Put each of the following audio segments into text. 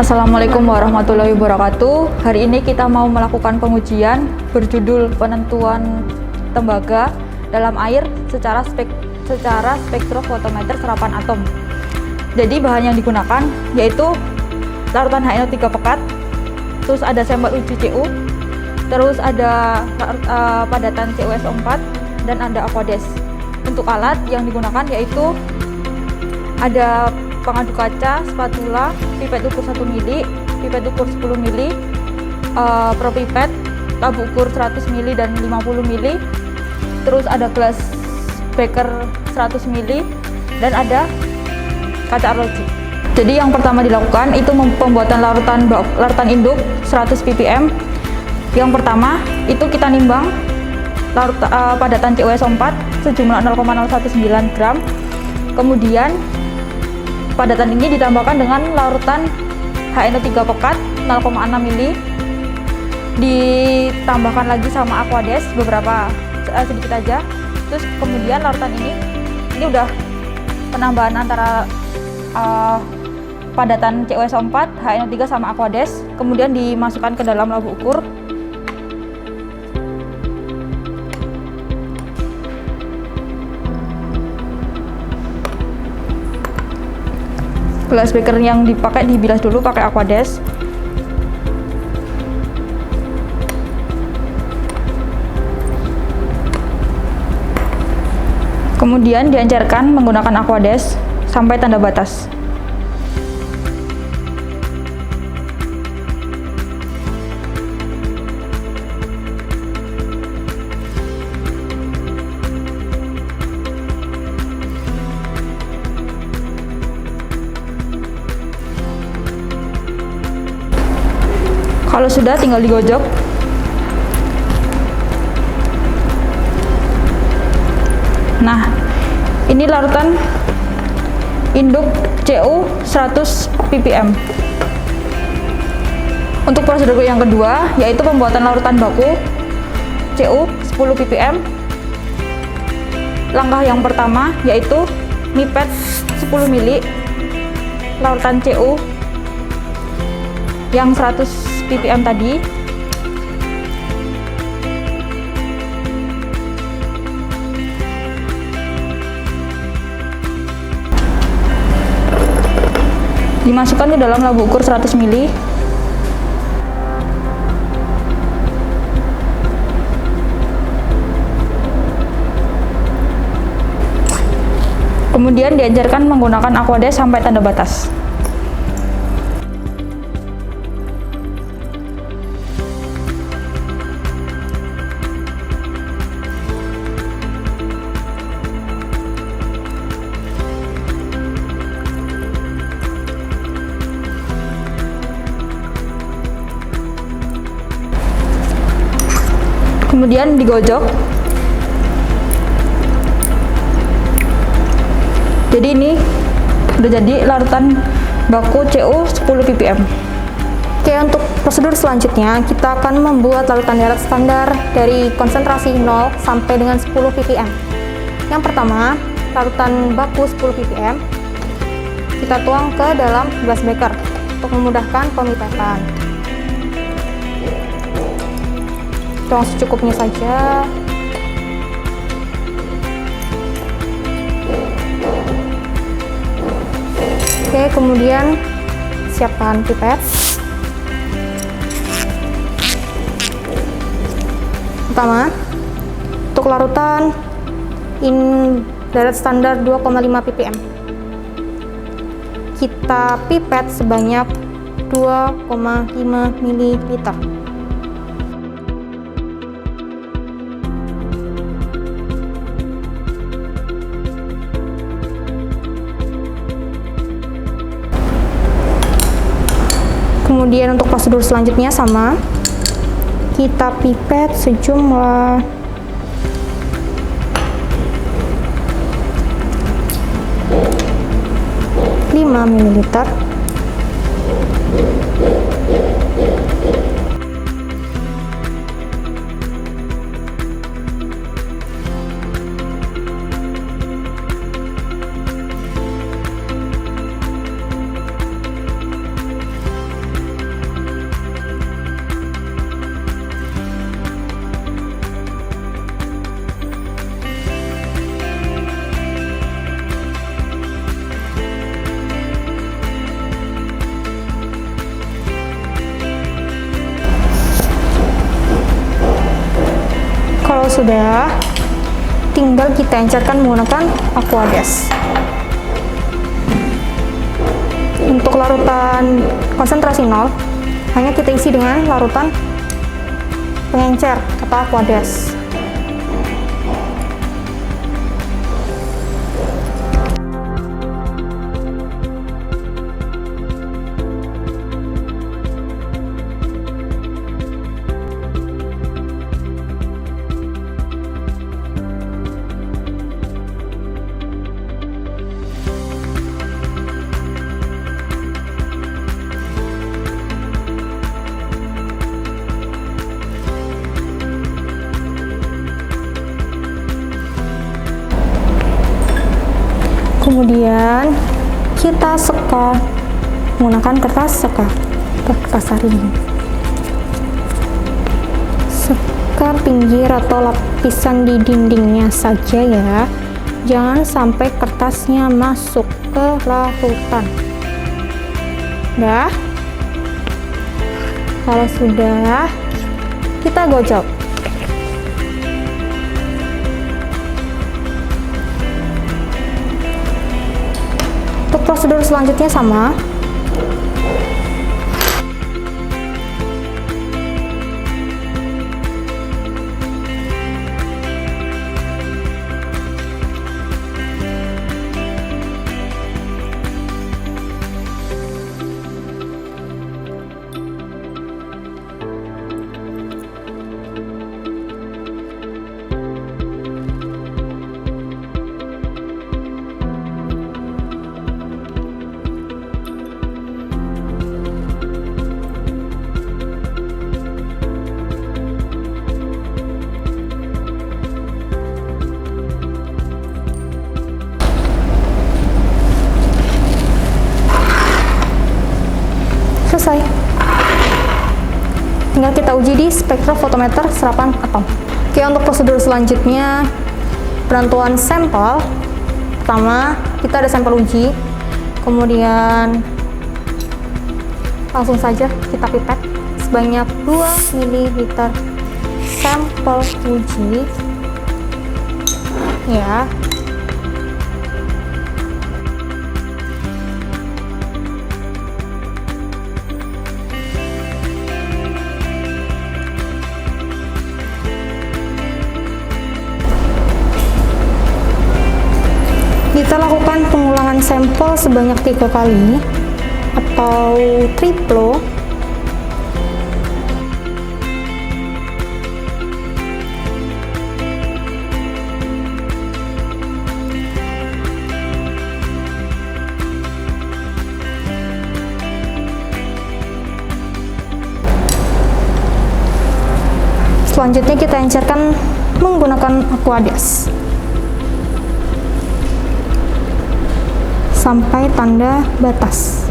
Assalamualaikum warahmatullahi wabarakatuh. Hari ini kita mau melakukan pengujian berjudul penentuan tembaga dalam air secara spektrofotometer serapan atom. Jadi bahan yang digunakan yaitu larutan HNO3 pekat, terus ada sampel uji CU, terus ada padatan CuSO4 dan ada Aquades. Untuk alat yang digunakan yaitu ada pengaduk kaca, spatula, pipet ukur 1 mili, pipet ukur 10 mili, propipet, tabung ukur 100 mili dan 50 mili, terus ada gelas beker 100 mili, dan ada kaca arloji. Jadi yang pertama dilakukan itu pembuatan larutan induk 100 ppm. Yang pertama itu kita nimbang padatan CuSO4 sejumlah 0,019 gram. Kemudian padatan ini ditambahkan dengan larutan HNO3 pekat 0,6 mili, ditambahkan lagi sama Aquades beberapa sedikit aja. Terus kemudian larutan ini udah penambahan antara padatan CuSO4, HNO3 sama Aquades, kemudian dimasukkan ke dalam labu ukur. Gelas beker yang dipakai dibilas dulu pakai Aquades. Kemudian diencerkan menggunakan Aquades sampai tanda batas. Kalau sudah tinggal digojok. Nah, ini larutan induk CU 100 ppm. Untuk prosedur yang kedua yaitu pembuatan larutan baku CU 10 ppm. Langkah yang pertama yaitu mipet 10 mili larutan CU yang 100 ppm tadi. Dimasukkan ke dalam labu ukur 100 mili. Kemudian diajarkan menggunakan Aquades sampai tanda batas. Kemudian digojok. Jadi ini udah jadi larutan baku CU 10 ppm. Oke, untuk prosedur selanjutnya kita akan membuat larutan darat standar dari konsentrasi 0 sampai dengan 10 ppm. Yang pertama, larutan baku 10 ppm kita tuang ke dalam gelas beker untuk memudahkan pemipetan. Tuang secukupnya saja. Oke, kemudian siapkan pipet. Pertama, untuk larutan darat standar 2,5 ppm kita pipet sebanyak 2,5 ml. Kemudian untuk prosedur selanjutnya sama, kita pipet sejumlah 5 ml. udah, tinggal kita encerkan menggunakan Aquades. Untuk larutan konsentrasi 0, hanya kita isi dengan larutan pengencer atau Aquades. Kemudian kita seka menggunakan kertas seka, kertas saring. Seka pinggir atau lapisan di dindingnya saja ya, jangan sampai kertasnya masuk ke larutan. Udah? Kalau sudah, kita gojok. Untuk prosedur selanjutnya sama. Selesai. Tinggal kita uji di spektrofotometer serapan atom. Oke, untuk prosedur selanjutnya penentuan sampel. Pertama, kita ada sampel uji. Kemudian langsung saja kita pipet sebanyak 2 ml sampel uji. Ya. Kita lakukan pengulangan sampel sebanyak 3 kali atau triplo. Selanjutnya kita encerkan menggunakan Aquades sampai tanda batas.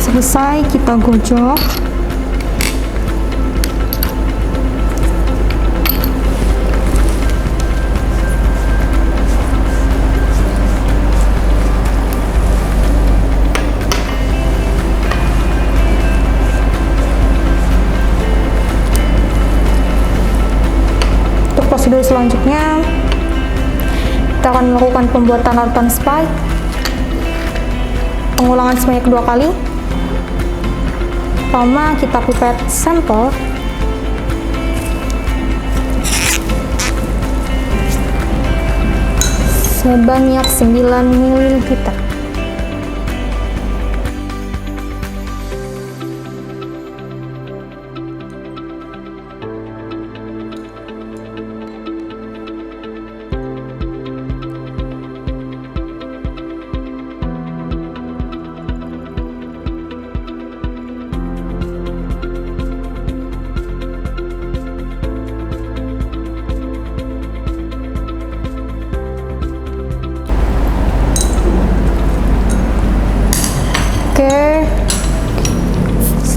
Selesai, kita gojok. Untuk prosedur selanjutnya, kita akan melakukan pembuatan larutan spike, pengulangan sebanyak 2 kali. Pertama, kita pipet sampel sebanyak 9 ml.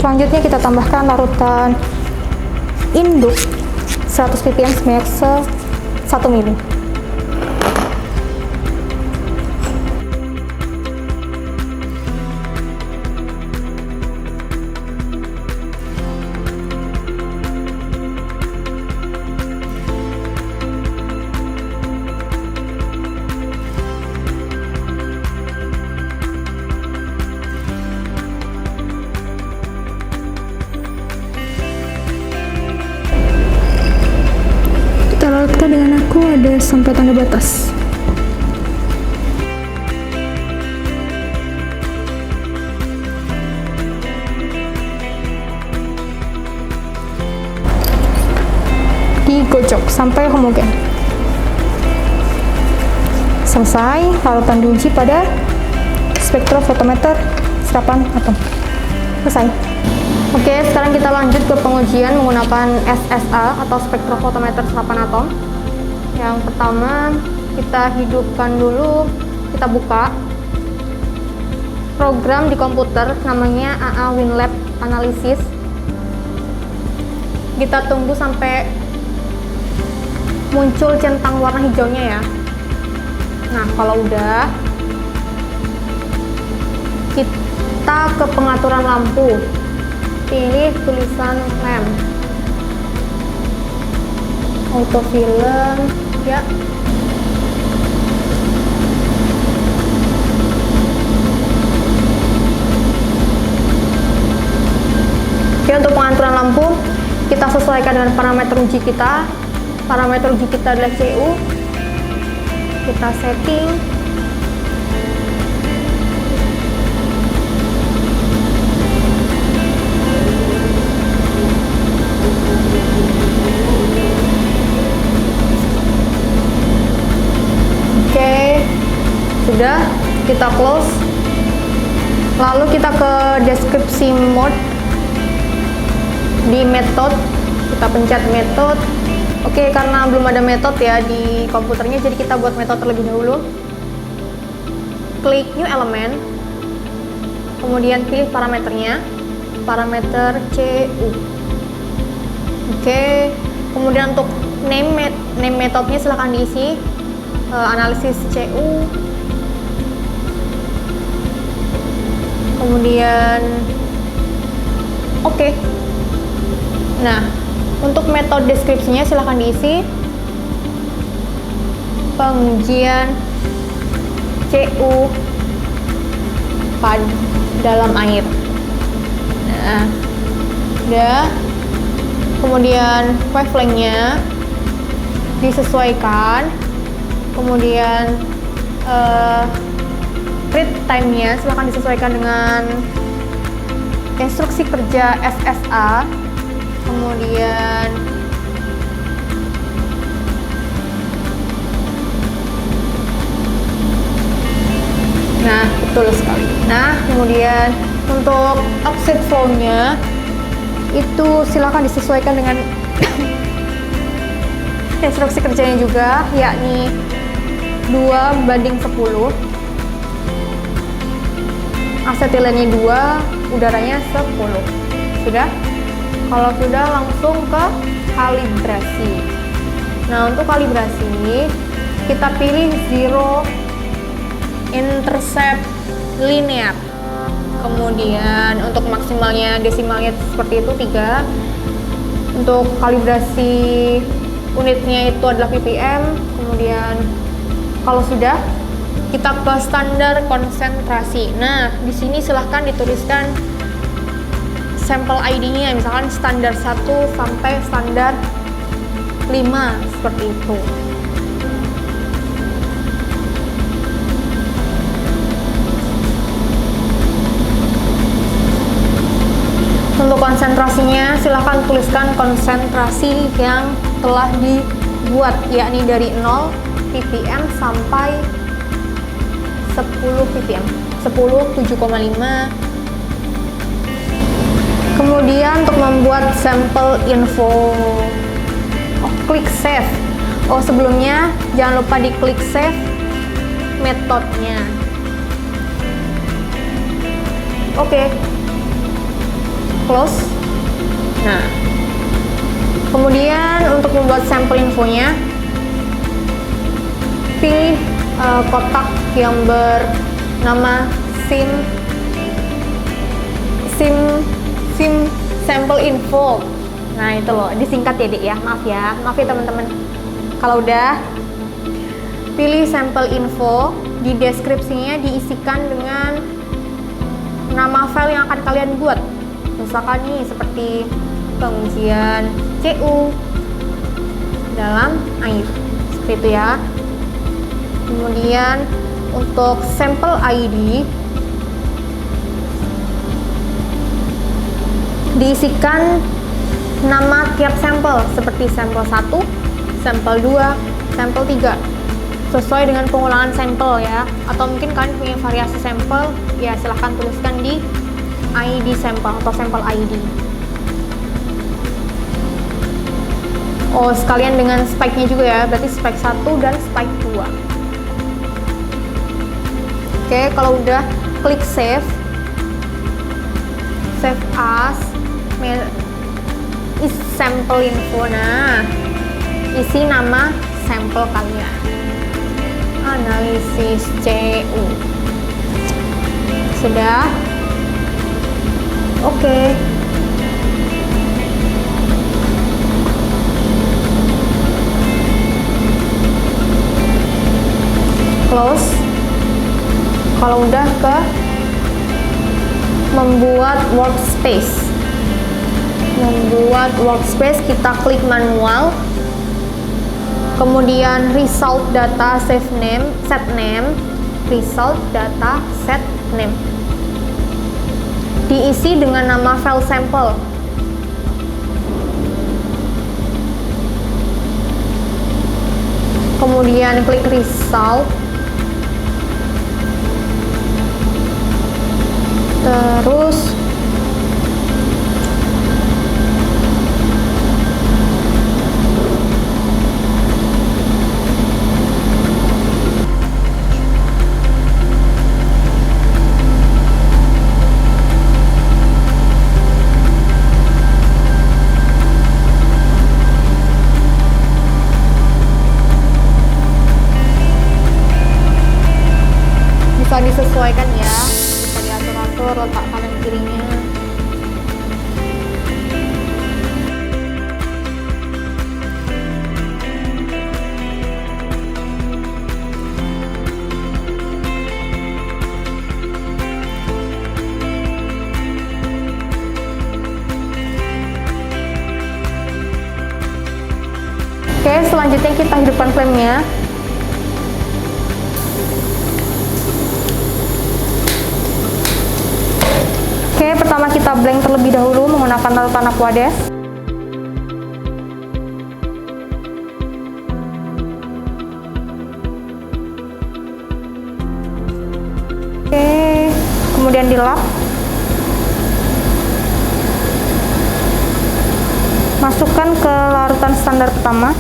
Selanjutnya kita tambahkan larutan induk 100 ppm sebanyak 1 mili. Kita larutkan dengan ada sampai tanda batas. Digocok sampai homogen. Selesai, larutan diuji pada spektrofotometer serapan atom. Selesai. Oke, sekarang kita lanjut ke pengujian menggunakan SSA atau spektrofotometer serapan atom. Yang pertama, kita hidupkan dulu, kita buka program di komputer namanya AA WinLab Analysis. Kita tunggu sampai muncul centang warna hijaunya ya. Nah, kalau udah, kita ke pengaturan lampu. Pilih tulisan lamp, autofilm, ya. Oke, untuk pengaturan lampu, kita sesuaikan dengan parameter uji kita. Parameter uji kita adalah CU. Kita setting. Sudah, kita close. Lalu kita ke deskripsi mode di method, kita pencet method. Oke, karena belum ada method ya di komputernya, jadi kita buat method terlebih dahulu. Klik new element, kemudian pilih parameternya, parameter CU. Oke, kemudian untuk name methodnya silahkan diisi, analisis CU. Kemudian oke. Nah, untuk metode deskripsinya silahkan diisi pengujian CU dalam air. Nah, udah. Kemudian wavelength-nya disesuaikan. Kemudian read time-nya silahkan disesuaikan dengan instruksi kerja SSA. Kemudian nah, betul sekali. Nah, kemudian untuk offset flow-nya itu silahkan disesuaikan dengan instruksi kerjanya juga, yakni 2:10. Asetilennya 2, udaranya 10. Sudah? Kalau sudah, langsung ke kalibrasi. Nah, untuk kalibrasi kita pilih zero intercept linear. Kemudian untuk maksimalnya desimalnya seperti itu 3. Untuk kalibrasi unitnya itu adalah ppm. Kemudian kalau sudah, kita ke standar konsentrasi. Nah, di sini silahkan dituliskan sampel ID-nya, misalkan standar 1 sampai standar 5, seperti itu. Untuk konsentrasinya, silahkan tuliskan konsentrasi yang telah dibuat, yakni dari 0 ppm sampai 10 ppm, 10 7,5. Kemudian untuk membuat sampel info, klik save. Sebelumnya jangan lupa diklik save metodenya. Oke. close. Nah, kemudian untuk membuat sampel infonya, pilih kotak yang bernama sim sampel info. Nah itu loh, disingkat ya Dek ya, maaf ya teman-teman. Kalau udah pilih sampel info, di deskripsinya diisikan dengan nama file yang akan kalian buat. Misalkan nih seperti pengujian CU dalam air, seperti itu ya. Kemudian untuk sampel ID diisikan nama tiap sampel seperti sampel 1, sampel 2, sampel 3 sesuai dengan pengulangan sampel ya, atau mungkin kalian punya variasi sampel ya, silahkan tuliskan di ID sampel atau sampel ID. Oh, sekalian dengan spike-nya juga ya, berarti spike 1 dan spike 2. Oke, kalau udah klik save as, is sampel info. Nah, isi nama sampel kalian. Analisis CU. Sudah? Oke. Close. Kalau udah ke membuat workspace. Kita klik manual, kemudian result data set name, result data set name, diisi dengan nama file sampel. Kemudian klik result, terus bisa disesuaikan ya, bisa diatur-atur letak kanan kirinya. Oke, selanjutnya kita hidupkan flame-nya. Oke, pertama kita blank terlebih dahulu menggunakan larutan Aquades. Oke, kemudian dilap. Masukkan ke larutan standar pertama.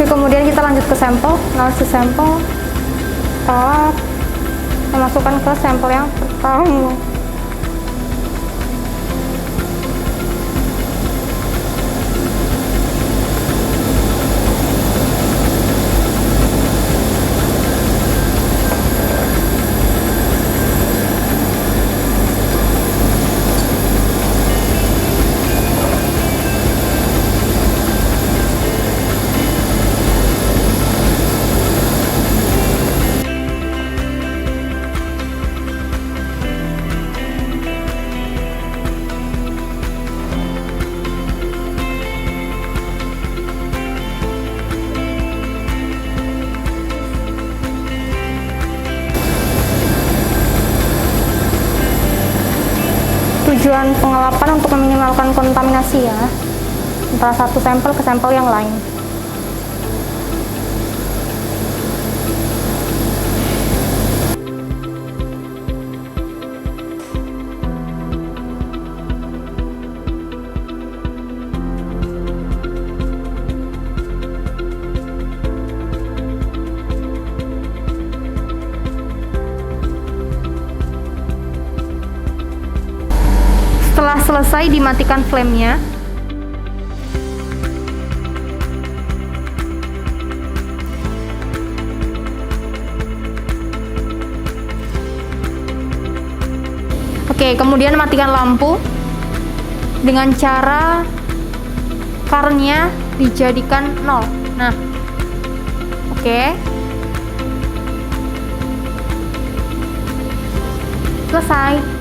kemudian kita lanjut ke sampel, analisis sampel. Kita memasukkan ke sampel yang pertama. Tujuan pengelapan untuk meminimalkan kontaminasi ya, antara satu sampel ke sampel yang lain. Setelah selesai, dimatikan flame-nya. Oke, kemudian matikan lampu dengan cara current-nya dijadikan 0. Nah, oke. Selesai.